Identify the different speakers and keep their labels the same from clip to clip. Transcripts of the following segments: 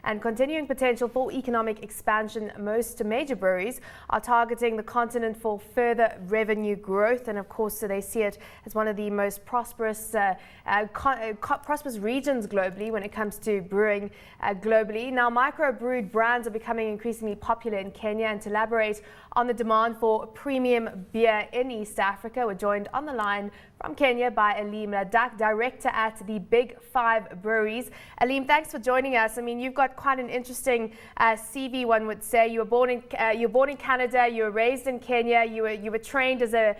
Speaker 1: and continuing potential for economic expansion. Most major breweries are targeting the continent for further revenue growth, and of course, so they see it as one of the most prosperous regions globally when it comes to brewing globally. Now, micro-brewed brands are becoming increasingly popular in Kenya, and to elaborate on the demand for premium beer in East Africa, we're joined on the line from Kenya by Aleem Ladak, director at the Big Five Breweries. Aleem, thanks for joining us. I mean, you've got quite an interesting CV, one would say. You were born in Canada, you were raised in Kenya, you were trained as a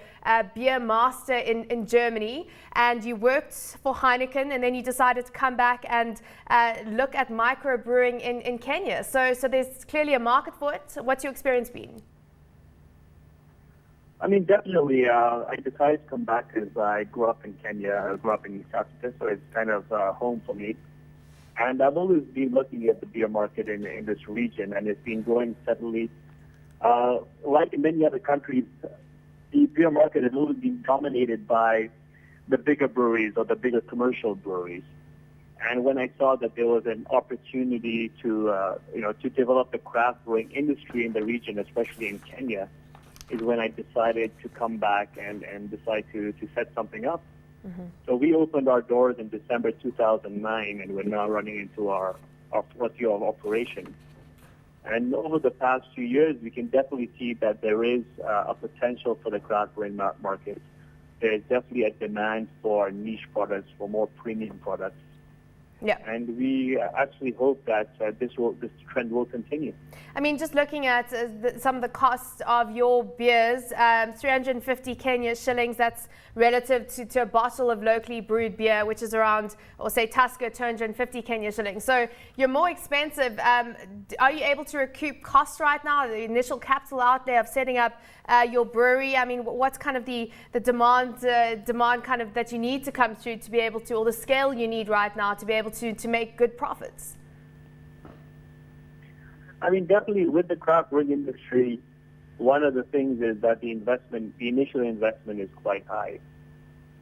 Speaker 1: beer master in Germany, and you worked for Heineken, and then you decided to come back and look at microbrewing in Kenya. So there's clearly a market for it. What's your experience been?
Speaker 2: I mean, definitely, I decided to come back because I grew up in Kenya. I grew up in East Africa, so it's kind of home for me. And I've always been looking at the beer market in this region, and it's been growing steadily. Like in many other countries, the beer market has always been dominated by the bigger breweries or the bigger commercial breweries. And when I saw that there was an opportunity to develop the craft brewing industry in the region, especially in Kenya, is when I decided to come back and decide to set something up. Mm-hmm. So we opened our doors in December 2009, and we're now running into our fourth year of operation. And over the past few years, we can definitely see that there is a potential for the craft brewing market. There is definitely a demand for niche products, for more premium products.
Speaker 1: Yeah.
Speaker 2: And we actually hope that this trend will continue.
Speaker 1: I mean, just looking at some of the costs of your beers, 350 Kenya shillings, that's relative to a bottle of locally brewed beer, which is around, or say Tusker, 250 Kenya shillings. So you're more expensive. Are you able to recoup costs right now, the initial capital outlay of setting up your brewery? I mean, what's kind of the demand kind of that you need to come through to be able to, or the scale you need right now to be able to make good profits?
Speaker 2: I mean, definitely with the craft brewing industry, one of the things is that the initial investment is quite high.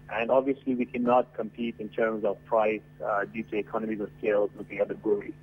Speaker 2: And obviously we cannot compete in terms of price due to economies of scale with the other breweries.